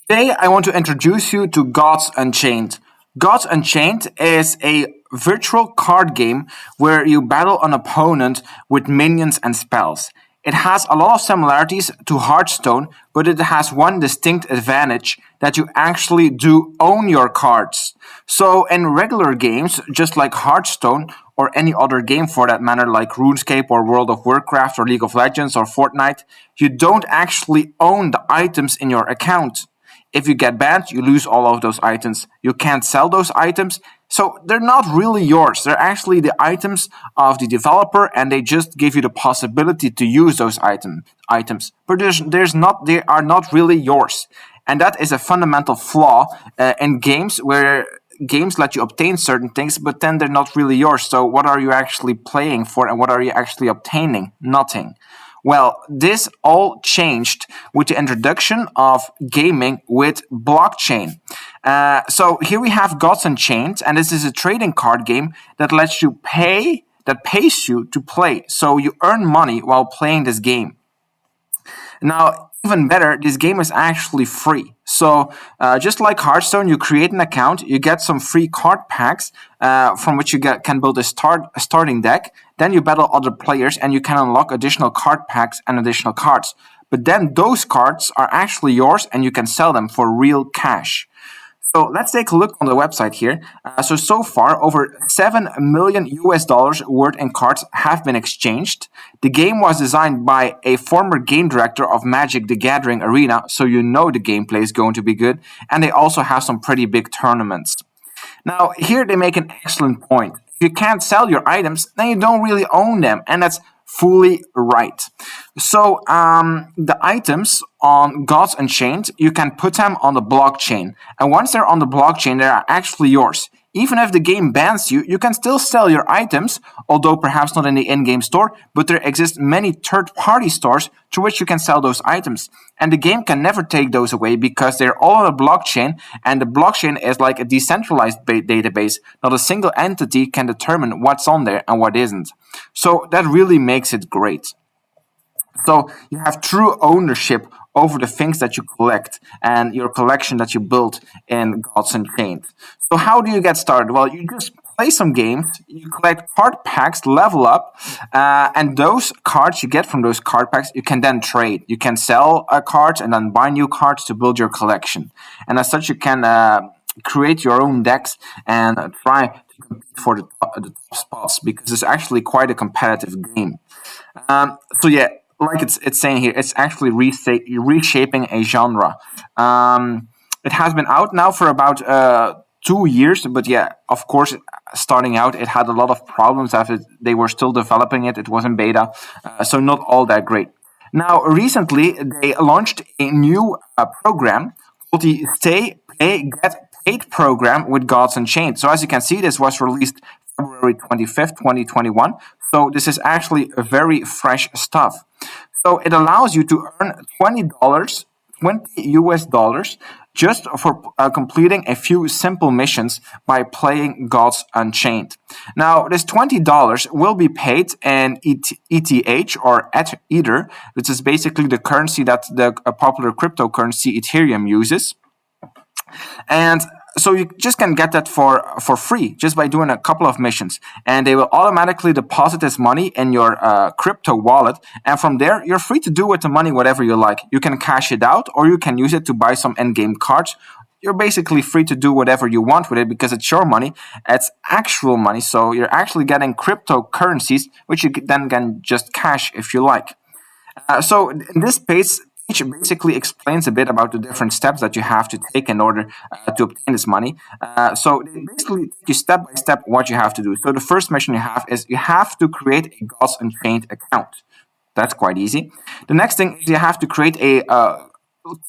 Today, I want to introduce you to Gods Unchained. Gods Unchained is a virtual card game where you battle an opponent with minions and spells. It has a lot of similarities to HearthStone, but it has one distinct advantage that you actually do own your cards. So, in regular games, just like Hearthstone, or any other game for that matter, like RuneScape or World of Warcraft or League of Legends or Fortnite, you don't actually own the items in your account. If you get banned, you lose all of those items. You can't sell those items, so they're not really yours. They're actually the items of the developer, and they just give you the possibility to use those items. But there's not, they are not really yours, and that is a fundamental flaw in games where games let you obtain certain things, but then they're not really yours. So what are you actually playing for, and what are you actually obtaining? Nothing. Well, this all changed with the introduction of gaming with blockchain. So here we have Gods Unchained, and this is a trading card game that lets you pay, that pays you to play. So you earn money while playing this game. Now, even better, this game is actually free. So, just like Hearthstone, you create an account, you get some free card packs from which you can build a starting deck. Then you battle other players, and you can unlock additional card packs and additional cards. But then those cards are actually yours, and you can sell them for real cash. So let's take a look on the website here. So far, over 7 million US dollars worth in cards have been exchanged. The game was designed by a former game director of Magic the Gathering Arena, so you know the gameplay is going to be good. And they also have some pretty big tournaments. Now, here they make an excellent point. If you can't sell your items, then you don't really own them, and that's fully right. So the items on Gods Unchained, you can put them on the blockchain, and once they're on the blockchain, they are actually yours. Even if the game bans you, you can still sell your items, although perhaps not in the in-game store, but there exist many third-party stores to which you can sell those items. And the game can never take those away because they're all on a blockchain, and the blockchain is like a decentralized database. Not a single entity can determine what's on there and what isn't. So that really makes it great. So you have true ownership over the things that you collect and your collection that you build in Gods Unchained. So how do you get started? Well, you just play some games, you collect card packs, level up, and those cards you get from those card packs, you can then trade. You can sell cards and then buy new cards to build your collection. And as such, you can create your own decks and try to compete for the top spots because it's actually quite a competitive game. So yeah, like it's saying here, it's actually reshaping a genre. It has been out now for about 2 years, but yeah, of course, starting out, it had a lot of problems after they were still developing it. It was in beta, so not all that great. Now, recently, they launched a new program called the Stay, Pay, Get Paid program with Gods Unchained. So as you can see, this was released February 25th, 2021. So this is actually very fresh stuff. So it allows you to earn $20, 20 US dollars, just for completing a few simple missions by playing Gods Unchained. Now, this $20 will be paid in ETH or Ether, which is basically the currency that the popular cryptocurrency Ethereum uses. And so you just can get that for free just by doing a couple of missions. And they will automatically deposit this money in your crypto wallet. And from there, you're free to do with the money whatever you like. You can cash it out or you can use it to buy some in-game cards. You're basically free to do whatever you want with it because it's your money. It's actual money. So you're actually getting cryptocurrencies, which you then can just cash if you like. So in this page basically explains a bit about the different steps that you have to take in order to obtain this money. So they basically take you step by step what you have to do. So the first mission you have is you have to create a Gods Unchained account. That's quite easy. The next thing is you have to create a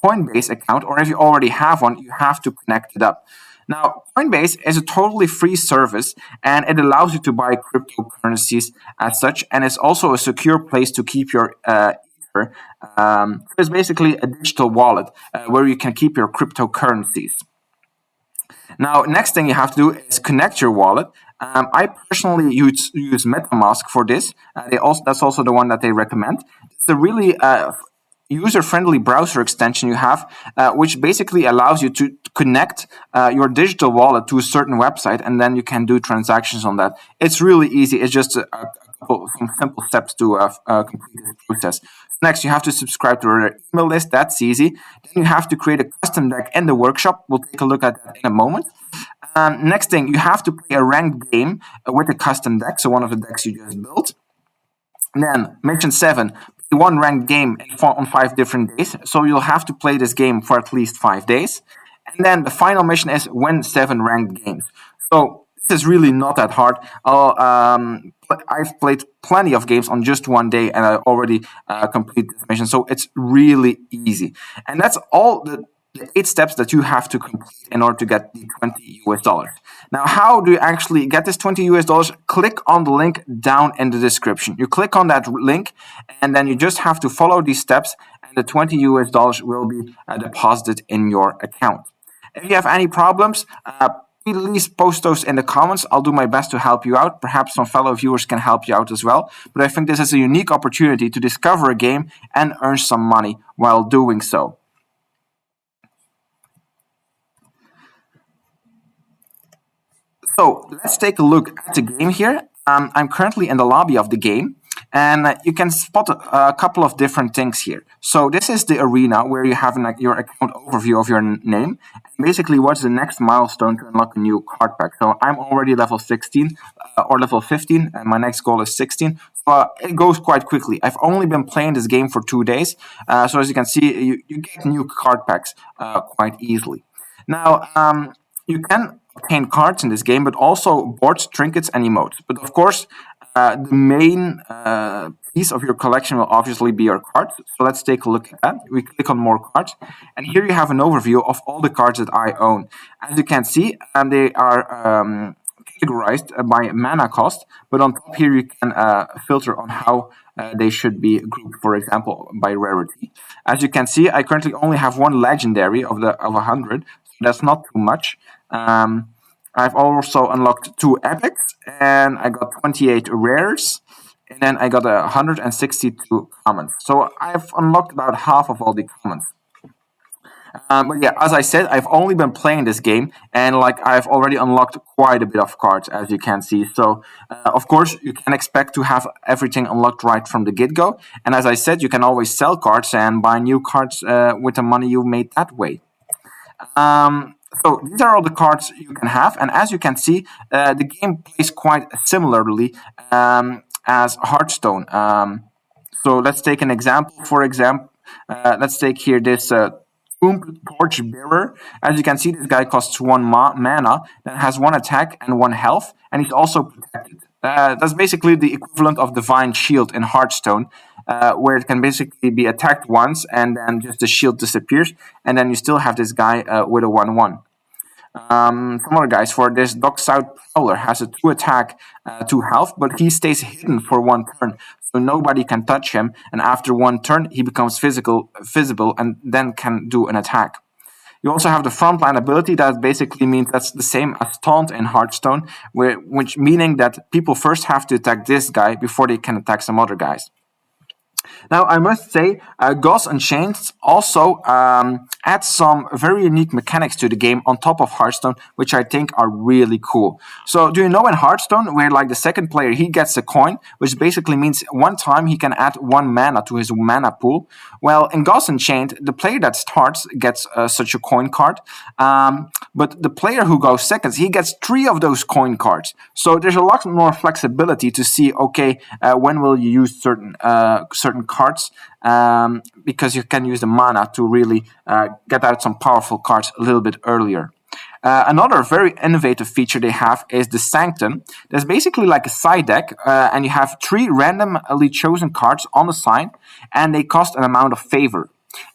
Coinbase account, or if you already have one, you have to connect it up. Now, Coinbase is a totally free service, and it allows you to buy cryptocurrencies as such, and it's also a secure place to keep your it's basically a digital wallet where you can keep your cryptocurrencies. Now, next thing you have to do is connect your wallet. I personally use MetaMask for this. That's also the one that they recommend. It's a really user-friendly browser extension you have, which basically allows you to connect your digital wallet to a certain website, and then you can do transactions on that. It's really easy. It's just some simple steps to complete this process. Next, you have to subscribe to our email list. That's easy. Then you have to create a custom deck in the workshop. We'll take a look at that in a moment. Next thing, you have to play a ranked game with a custom deck, so one of the decks you just built. Then, mission 7, play one ranked game on 5 different days. So you'll have to play this game for at least 5 days. And then the final mission is win 7 ranked games. So this is really not that hard. I've played plenty of games on just one day, and I already completed this mission. So it's really easy. And that's all the 8 steps that you have to complete in order to get the $20 US. Now, how do you actually get this $20 US? Click on the link down in the description. You click on that link, and then you just have to follow these steps, and the $20 US will be deposited in your account. If you have any problems, please post those in the comments. I'll do my best to help you out. Perhaps some fellow viewers can help you out as well. But I think this is a unique opportunity to discover a game and earn some money while doing so. So let's take a look at the game here. I'm currently in the lobby of the game, and you can spot a couple of different things here. So this is the arena where you have your account overview of your name, and basically what's the next milestone to unlock a new card pack. So I'm already level 16 or level 15, and my next goal is 16. It goes quite quickly. I've only been playing this game for 2 days, so as you can see, you get new card packs quite easily. Now, you can obtain cards in this game, but also boards, trinkets, and emotes. But of course, the main piece of your collection will obviously be your cards. So let's take a look at that. We click on more cards, and here you have an overview of all the cards that I own. As you can see, they are categorized by mana cost, but on top here you can filter on how they should be grouped, for example, by rarity. As you can see, I currently only have 1 legendary of 100, so that's not too much. I've also unlocked 2 epics, and I got 28 rares, and then I got 162 commons. So I've unlocked about half of all the commons. But yeah, as I said, I've only been playing this game, and I've already unlocked quite a bit of cards, as you can see. So of course, you can expect to have everything unlocked right from the get-go. And as I said, you can always sell cards and buy new cards with the money you made that way. So these are all the cards you can have, and as you can see, the game plays quite similarly as HearthStone. So let's take an example. For example, let's take here this Torch Bearer. As you can see, this guy costs 1 mana, that has 1 attack and 1 health, and he's also protected. That's basically the equivalent of Divine Shield in HearthStone, where it can basically be attacked once and then just the shield disappears, and then you still have this guy with a 1/1. Some other guys, for this Dockside Prowler, has a 2 attack, 2 health, but he stays hidden for 1 turn, so nobody can touch him, and after 1 turn he becomes visible and then can do an attack. You also have the frontline ability. That basically means that's the same as Taunt in HearthStone, which meaning that people first have to attack this guy before they can attack some other guys. Now, I must say, Unchained also adds some very unique mechanics to the game on top of HearthStone, which I think are really cool. So, do you know in HearthStone, where the second player, he gets a coin, which basically means 1 time he can add 1 mana to his mana pool? Well, in Unchained, the player that starts gets such a coin card, but the player who goes second, he gets 3 of those coin cards. So, there's a lot more flexibility to see, okay, when will you use certain cards, because you can use the mana to really get out some powerful cards a little bit earlier. Another very innovative feature they have is the Sanctum. There's basically like a side deck, and you have 3 randomly chosen cards on the side, and they cost an amount of favor.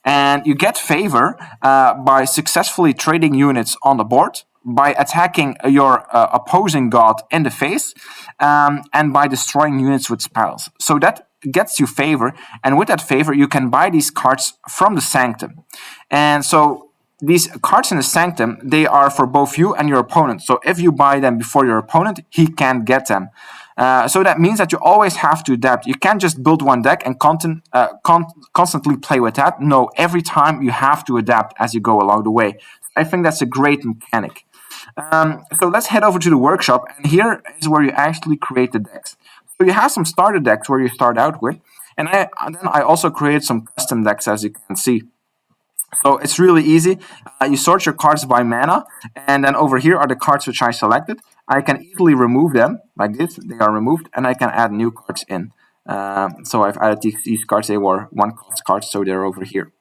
And you get favor by successfully trading units on the board, by attacking your opposing god in the face, and by destroying units with spells. So that gets you favor, and with that favor you can buy these cards from the Sanctum. And so these cards in the Sanctum, they are for both you and your opponent. So if you buy them before your opponent, he can't get them. So that means that you always have to adapt. You can't just build one deck and constantly play with that. No, every time you have to adapt as you go along the way. I think that's a great mechanic. So let's head over to the workshop, and here is where you actually create the decks. So you have some starter decks where you start out with, and then I also created some custom decks, as you can see. So it's really easy. You sort your cards by mana, and then over here are the cards which I selected. I can easily remove them like this. They are removed, and I can add new cards in. So I've added these cards. They were one-cost cards, so they're over here.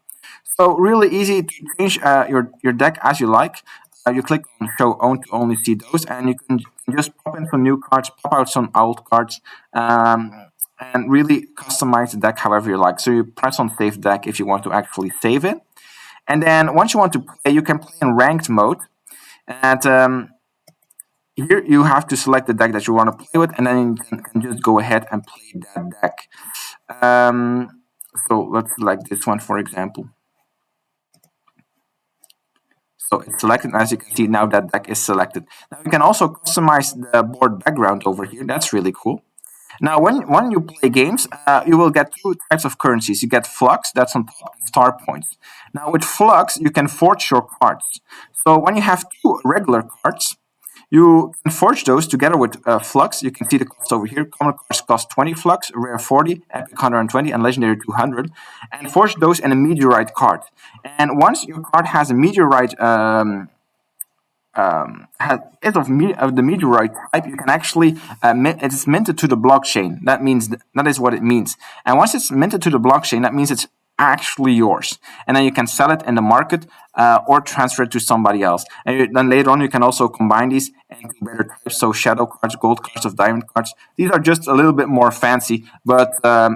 So really easy to change your deck as you like. You click on show on to only see those, and you can just pop in some new cards, pop out some old cards, and really customize the deck however you like. So you press on save deck if you want to actually save it. And then once you want to play, you can play in ranked mode. And here you have to select the deck that you want to play with, and then you can just go ahead and play that deck. So let's select this one, for example. So it's selected, and as you can see, now that deck is selected. Now you can also customize the board background over here. That's really cool. Now, when you play games, you will get two types of currencies. You get Flux, that's on top, and Star Points. Now, with Flux, you can forge your cards. So when you have two regular cards, you can forge those together with Flux. You can see the cost over here. Common cards cost 20 Flux, Rare 40, Epic 120, and Legendary 200. And forge those in a Meteorite card. And once your card has a Meteorite is of the meteorite type, you can actually it's minted to the blockchain. That is what it means. And once it's minted to the blockchain, that means it's actually yours. And then you can sell it in the market or transfer it to somebody else. And then later on, you can also combine these into better types. So shadow cards, gold cards, of diamond cards. These are just a little bit more fancy, but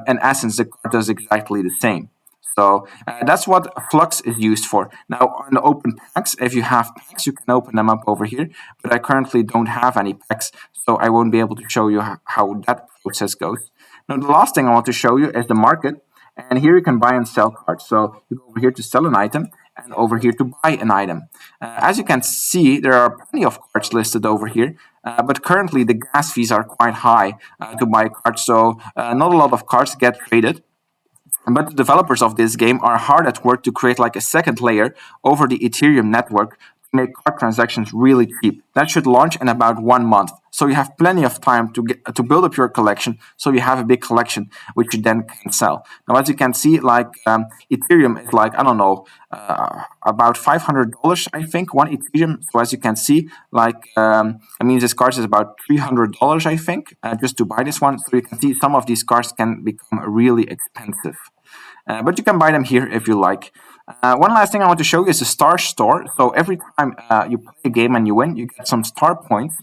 in essence, the card does exactly the same. So that's what Flux is used for. Now, on the open packs, if you have packs, you can open them up over here. But I currently don't have any packs, so I won't be able to show you how that process goes. Now, the last thing I want to show you is the market. And here you can buy and sell cards. So you go over here to sell an item, and over here to buy an item. As you can see, there are plenty of cards listed over here. But currently, the gas fees are quite high to buy cards. So not a lot of cards get traded. But the developers of this game are hard at work to create like a second layer over the Ethereum network to make card transactions really cheap. That should launch in about 1 month. So you have plenty of time to build up your collection, so you have a big collection which you then can sell. Now, as you can see, like Ethereum is like, I don't know, about $500, I think, one Ethereum. So as you can see, like, this card is about $300, I think, just to buy this one. So you can see some of these cards can become really expensive. But you can buy them here if you like. One last thing I want to show you is the Star Store. So every time you play a game and you win, you get some star points.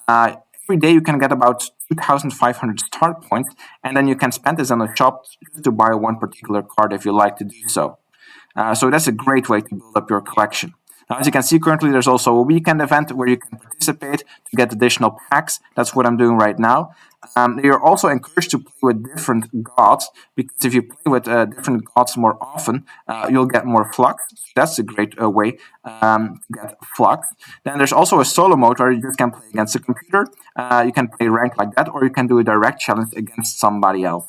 Every day you can get about 2,500 star points, and then you can spend this on the shop to buy one particular card if you like to do so. So that's a great way to build up your collection. Now, as you can see, currently there's also a weekend event where you can participate to get additional packs. That's what I'm doing right now. You're also encouraged to play with different gods, because if you play with different gods more often, you'll get more flux. That's a great way to get flux. Then there's also a solo mode where you just can play against a computer. You can play ranked like that, or you can do a direct challenge against somebody else.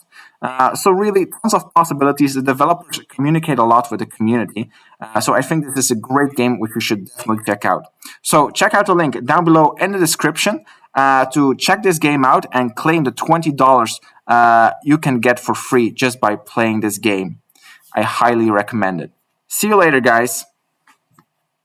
So really, tons of possibilities. The developers communicate a lot with the community. So I think this is a great game which you should definitely check out. So check out the link down below in the description to check this game out and claim the $20 you can get for free just by playing this game. I highly recommend it. See you later, guys.